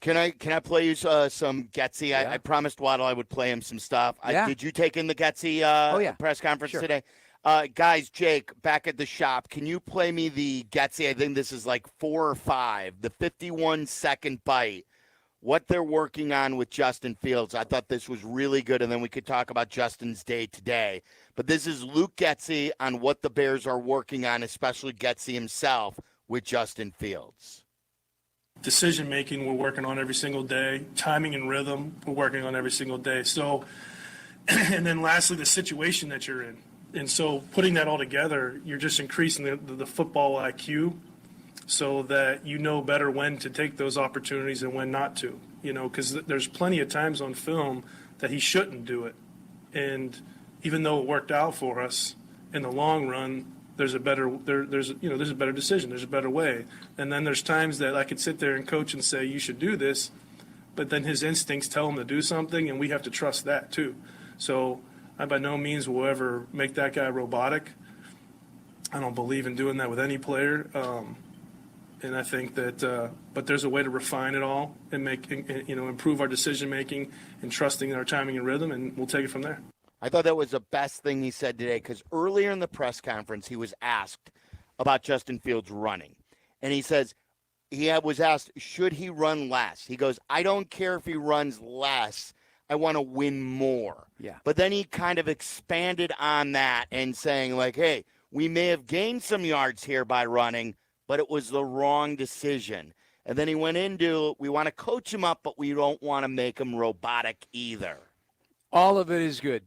Can I play you some Getsy? Yeah. I promised Waddle I would play him some stuff. Yeah. Did you take in the Getsy press conference Sure. today? Guys, Jake, back at the shop, can you play me the Getsy? I think this is like 4 or 5, the 51-second bite, what they're working on with Justin Fields. I thought this was really good, and then we could talk about Justin's day today. But this is Luke Getsy on what the Bears are working on, especially Getsy himself, with Justin Fields. Decision making we're working on every single day. Timing and rhythm we're working on every single day. So, and then lastly, the situation that you're in. And so putting that all together, you're just increasing the football IQ so that you know better when to take those opportunities and when not to. You know, because there's plenty of times on film that he shouldn't do it. And even though it worked out for us in the long run, there's a better decision. There's a better way. And then there's times that I could sit there and coach and say, you should do this, but then his instincts tell him to do something, and we have to trust that too. So I by no means will ever make that guy robotic. I don't believe in doing that with any player. And I think that, but there's a way to refine it all and improve our decision making and trusting in our timing and rhythm, and we'll take it from there. I thought that was the best thing he said today, because earlier in the press conference he was asked about Justin Fields running. And he says, was asked, should he run less? He goes, I don't care if he runs less. I want to win more. Yeah. But then he kind of expanded on that and saying, like, hey, we may have gained some yards here by running, but it was the wrong decision. And then he went into, we want to coach him up, but we don't want to make him robotic either. All of it is good.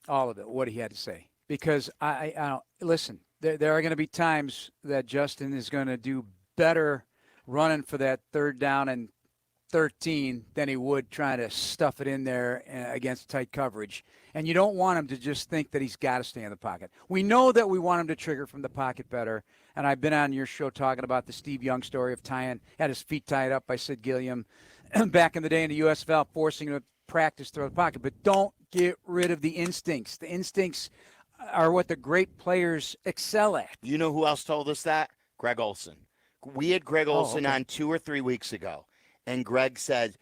All of it, what he had to say. Because, I don't, listen, there are going to be times that Justin is going to do better running for that third down and 13 than he would trying to stuff it in there against tight coverage. And you don't want him to just think that he's got to stay in the pocket. We know that we want him to trigger from the pocket better. And I've been on your show talking about the Steve Young story of had his feet tied up by Sid Gilliam back in the day in the USFL, forcing him to practice through the pocket. But don't get rid of the instincts. The instincts are what the great players excel at. You know who else told us that? Greg Olson. We had Greg Olson on 2 or 3 weeks ago, and Greg said,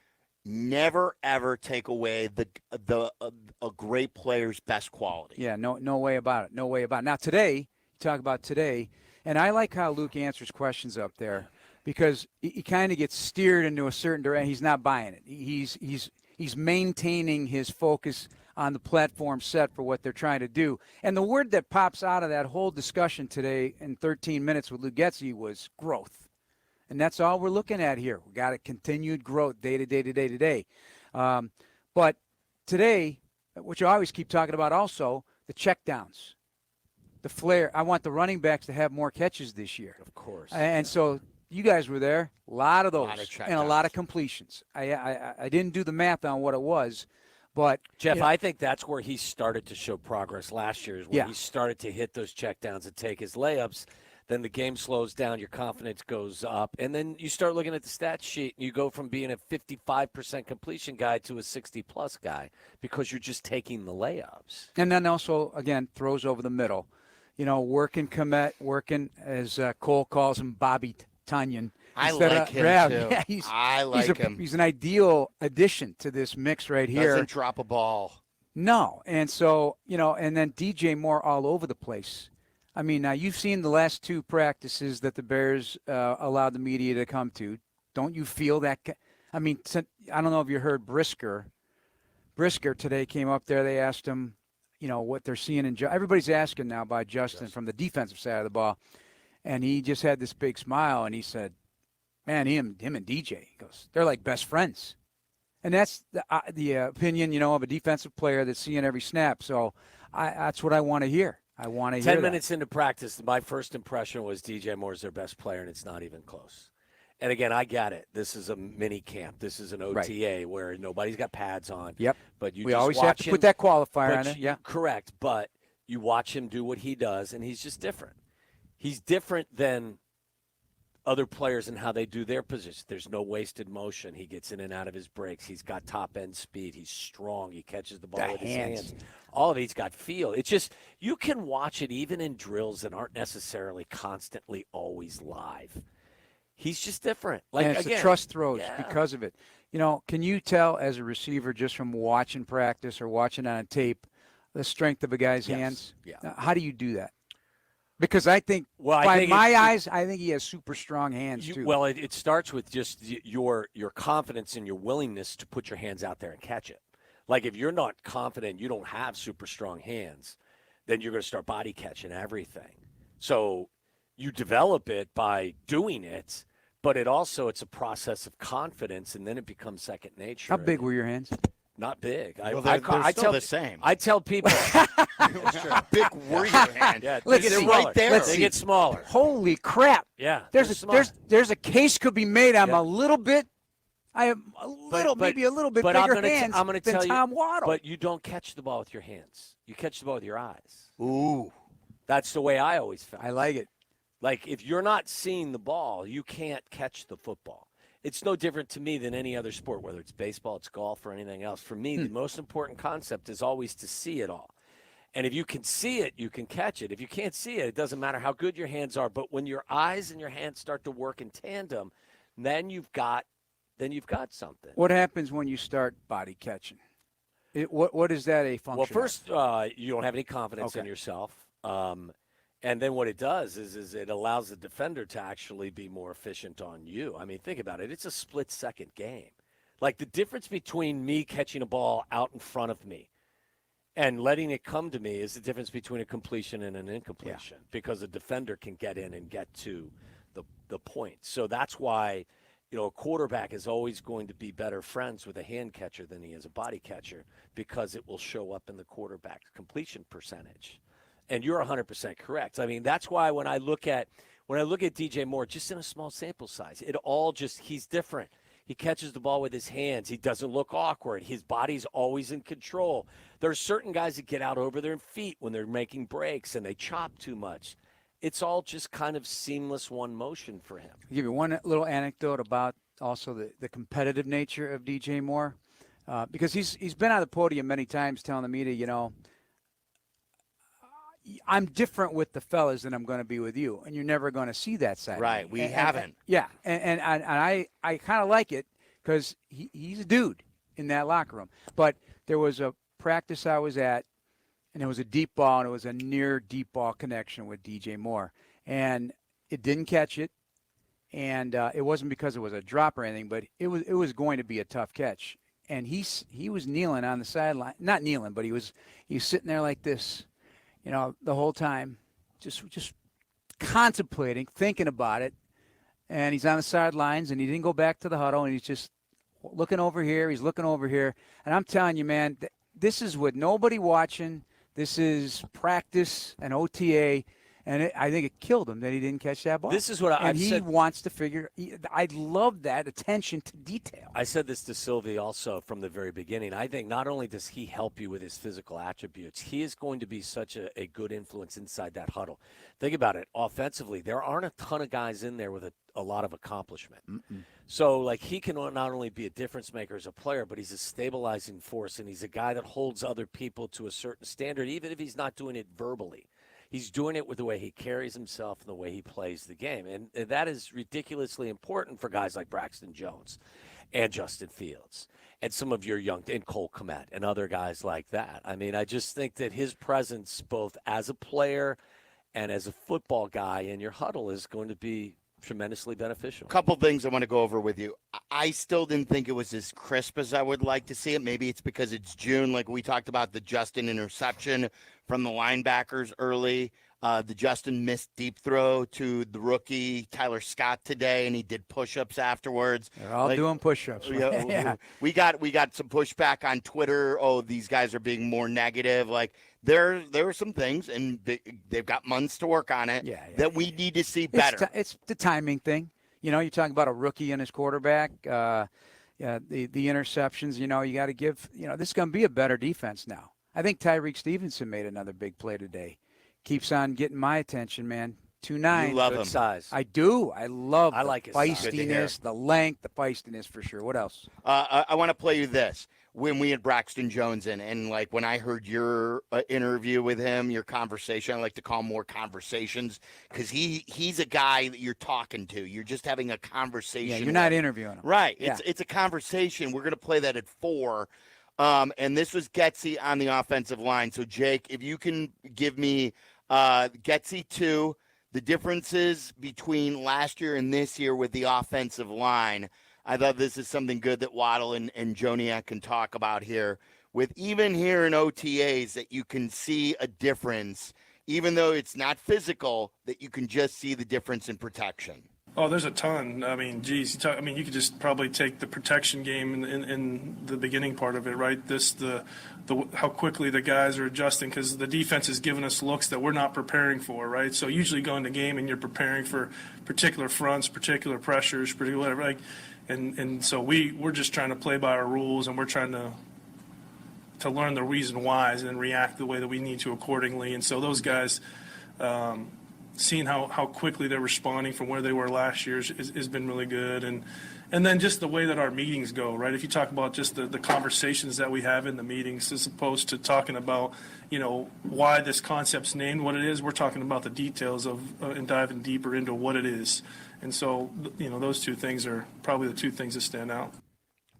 never ever take away a great player's best quality. Yeah, no way about it. No way about it. Now today, you talk about today, and I like how Luke answers questions up there because he kind of gets steered into a certain direction. He's not buying it. He's maintaining his focus on the platform set for what they're trying to do. And the word that pops out of that whole discussion today in 13 minutes with Luke Getsy was growth. And that's all we're looking at here. We got a continued growth day to day to day to day. But today, which I always keep talking about also, the checkdowns, the flair. I want the running backs to have more catches this year. Of course. And so you guys were there, a lot of those, and a lot of checkdowns. completions. I didn't do the math on what it was, but Jeff, I think that's where he started to show progress last year, is when he started to hit those checkdowns and take his layups. Then the game slows down, your confidence goes up, and then you start looking at the stat sheet, and you go from being a 55% completion guy to a 60-plus guy because you're just taking the layups. And then also, again, throws over the middle. You know, working, as Cole calls him, Bobby Tunyon. I like him, too. Yeah, I like him. He's an ideal addition to this mix right here. Doesn't drop a ball. No. And so, and then DJ Moore all over the place. I mean, now you've seen the last 2 practices that the Bears allowed the media to come to. Don't you feel that? I mean, I don't know if you heard Brisker. Brisker today came up there. They asked him, what they're seeing in everybody's asking now about Justin from the defensive side of the ball. And he just had this big smile, and he said, man, him and DJ, he goes, they're like best friends. And that's the opinion, of a defensive player that's seeing every snap. So that's what I want to hear. I want to hear 10 minutes into practice, my first impression was DJ Moore's their best player, and it's not even close. And, again, I get it. This is a mini camp. This is an OTA where nobody's got pads on. Yep. But we always have to put that qualifier on it. Yeah. Correct. But you watch him do what he does, and he's just different. He's different than other players in how they do their position. There's no wasted motion. He gets in and out of his breaks. He's got top-end speed. He's strong. He catches the ball with his hands. All of it's got feel. It's just you can watch it even in drills that aren't necessarily constantly always live. He's just different. And it's again, the trust throws yeah. because of it. Can you tell as a receiver just from watching practice or watching on tape the strength of a guy's hands? Yeah. Now, how do you do that? Because I think, I think he has super strong hands too. Well, it starts with just your confidence and your willingness to put your hands out there and catch it. Like if you're not confident, you don't have super strong hands, then you're going to start body catching everything. So you develop it by doing it, but it's a process of confidence, and then it becomes second nature. How big were your hands? Not big. They're still the same. I tell people. How big were your hands? Yeah, They're right there. They get smaller. Holy crap! Yeah, There's a case could be made. I'm a little bit. I have maybe a little bit bigger hands I'm gonna than tell Tom you, Waddle. But you don't catch the ball with your hands. You catch the ball with your eyes. Ooh. That's the way I always felt. I like it. Like if you're not seeing the ball, you can't catch the football. It's no different to me than any other sport, whether it's baseball, it's golf, or anything else. For me, the most important concept is always to see it all. And if you can see it, you can catch it. If you can't see it, it doesn't matter how good your hands are. But when your eyes and your hands start to work in tandem, then you've got something. What happens when you start body catching? What is that a function? Well, first, you don't have any confidence in yourself. And then what it does is it allows the defender to actually be more efficient on you. I mean, think about it. It's a split-second game. Like the difference between me catching a ball out in front of me and letting it come to me is the difference between a completion and an incompletion because a defender can get in and get to the point. So that's why, a quarterback is always going to be better friends with a hand catcher than he is a body catcher because it will show up in the quarterback's completion percentage. And you're 100% correct. I mean, that's why when I look at DJ Moore, just in a small sample size, he's different. He catches the ball with his hands. He doesn't look awkward. His body's always in control. There are certain guys that get out over their feet when they're making breaks and they chop too much. It's all just kind of seamless one motion for him. I'll give you one little anecdote about also the competitive nature of DJ Moore, because he's been on the podium many times telling the media, I'm different with the fellas than I'm going to be with you, and you're never going to see that side. Right, we haven't. And I kind of like it because he's a dude in that locker room. But there was a practice I was at, and it was a deep ball, and it was a near deep ball connection with DJ Moore, and it didn't catch it, and it wasn't because it was a drop or anything, but it was going to be a tough catch, and he was kneeling on the sideline, not kneeling, but he was sitting there like this. The whole time, just contemplating, thinking about it, and he's on the sidelines, and he didn't go back to the huddle, and he's just looking over here. He's looking over here, and I'm telling you, man, this is with nobody watching. This is practice and OTA, and I think it killed him that he didn't catch that ball. This is what I've said. He wants to figure. I love that attention to detail. I said this to Silvy also from the very beginning. I think not only does he help you with his physical attributes, he is going to be such a good influence inside that huddle. Think about it. Offensively, there aren't a ton of guys in there with a lot of accomplishment. So, he can not only be a difference maker as a player, but he's a stabilizing force, and he's a guy that holds other people to a certain standard, even if he's not doing it verbally. He's doing it with the way he carries himself and the way he plays the game. And that is ridiculously important for guys like Braxton Jones and Justin Fields and some of your young – and Cole Kmet and other guys like that. I mean, I just think that his presence both as a player and as a football guy in your huddle is going to be tremendously beneficial. A couple things I want to go over with you. I still didn't think it was as crisp as I would like to see it. Maybe it's because it's June, like we talked about the Justin interception from the linebackers early. The Justin missed deep throw to the rookie Tyler Scott today, and he did push-ups afterwards. They're all doing push-ups. Yeah. We got some pushback on Twitter. Oh, these guys are being more negative. There are some things, and they've got months to work on it that we need to see better. It's the timing thing. You're talking about a rookie and his quarterback. The interceptions. You got to give. This is going to be a better defense now. I think Tyreek Stevenson made another big play today. Keeps on getting my attention, man. 2'9". You love Good him. size. I do. I love I the like his size. Good to hear. feistiness, the length, the feistiness for sure. What else? I want to play you this. When we had Braxton Jones in, and like when I heard your interview with him, your conversation, I like to call them more conversations because he's a guy that you're talking to. You're just having a conversation. Yeah, you're not with. interviewing him. Right. Yeah. It's a conversation. We're going to play that at 4. And this was Getsy on the offensive line. So, Jake, if you can give me Getsy 2, the differences between last year and this year with the offensive line. I thought this is something good that Waddle and Joniak can talk about here. With even here in OTAs that you can see a difference, even though it's not physical, that you can just see the difference in protection. Oh, there's a ton. I mean, geez, you could just probably take the protection game in the beginning part of it, right? How quickly the guys are adjusting because the defense is giving us looks that we're not preparing for, right? So usually go into game and you're preparing for particular fronts, particular pressures, particular whatever. Like, and so we're just trying to play by our rules, and we're trying to learn the reason whys and react the way that we need to accordingly. And so those guys. Seeing how quickly they're responding from where they were last year has been really good. And then just the way that our meetings go, right? If you talk about just the conversations that we have in the meetings as opposed to talking about, why this concept's named what it is, we're talking about the details of and diving deeper into what it is. And so, those two things are probably the two things that stand out.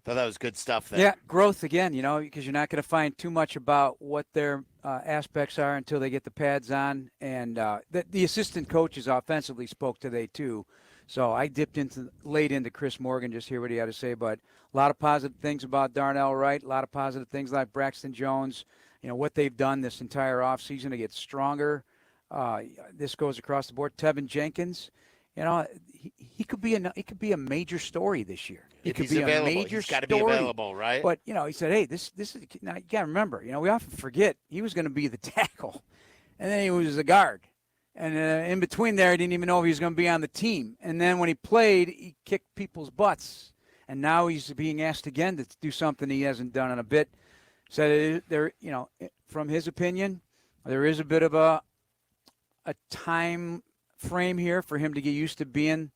Thought that was good stuff there. Yeah, growth again, because you're not going to find too much about what their aspects are until they get the pads on. And the assistant coaches offensively spoke today too. So I dipped late into Chris Morgan, just hear what he had to say. But a lot of positive things about Darnell Wright, a lot of positive things like Braxton Jones, what they've done this entire offseason to get stronger. This goes across the board. Tevin Jenkins, he could be a major story this year. He If could he's be available, a major he's got to story. be available, right? But he said, "Hey, this is now you got to remember. We often forget he was going to be the tackle, and then he was a guard, and in between there, he didn't even know if he was going to be on the team. And then when he played, he kicked people's butts, and now he's being asked again to do something he hasn't done in a bit. Said there, from his opinion, there is a bit of a time frame here for him to get used to being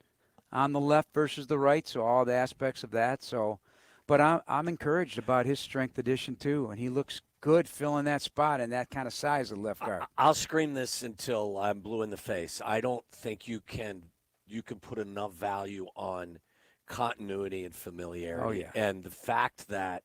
on the left versus the right, so all the aspects of that. So, but I'm encouraged about his strength addition too, and he looks good filling that spot and that kind of size of left guard. I'll scream this until I'm blue in the face. I don't think you can put enough value on continuity and familiarity. Oh, yeah. And the fact that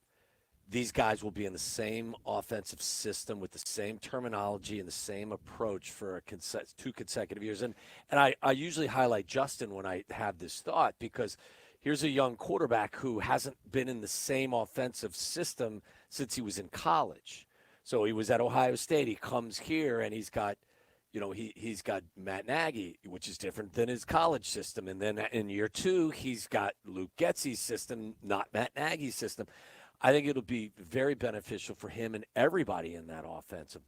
these guys will be in the same offensive system with the same terminology and the same approach for 2 consecutive years. And I usually highlight Justin when I have this thought because here's a young quarterback who hasn't been in the same offensive system since he was in college. So he was at Ohio State. He comes here and he's got, he's got Matt Nagy, which is different than his college system. And then in year 2, he's got Luke Getsy's system, not Matt Nagy's system. I think it'll be very beneficial for him and everybody in that offensive,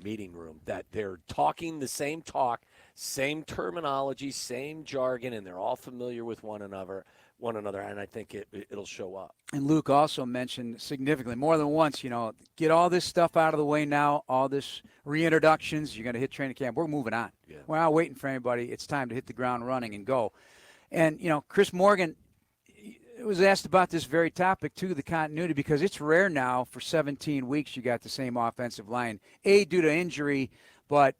meeting room that they're talking the same talk, same terminology, same jargon, and they're all familiar with one another. And I think it'll show up. And Luke also mentioned significantly more than once, get all this stuff out of the way now, all this reintroductions. You're going to hit training camp. We're moving on. Yeah. We're not waiting for anybody. It's time to hit the ground running and go. And, Chris Morgan was asked about this very topic, too, the continuity, because it's rare now for 17 weeks you got the same offensive line, due to injury, but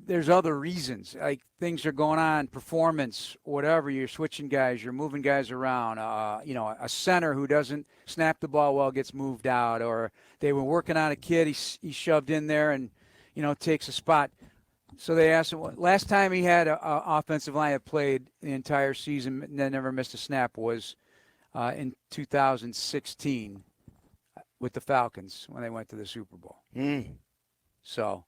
there's other reasons. Like things are going on, performance, whatever. You're switching guys, you're moving guys around. A center who doesn't snap the ball well gets moved out, or they were working on a kid, he's shoved in there and, takes a spot. So they asked him, last time he had an offensive line that played the entire season and never missed a snap was in 2016 with the Falcons when they went to the Super Bowl. So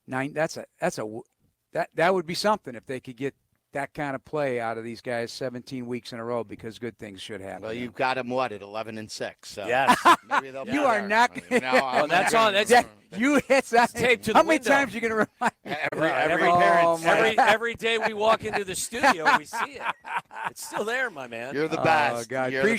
that would be something if they could get that kind of play out of these guys 17 weeks in a row, because good things should happen. Well, you've got them at 11-6. So yes, maybe they'll. You are not. That's on. That's you hit that tape to the How many window. times are you going to remind every day we walk into the studio, we see it. It's still there, my man. You're the best. God. You're the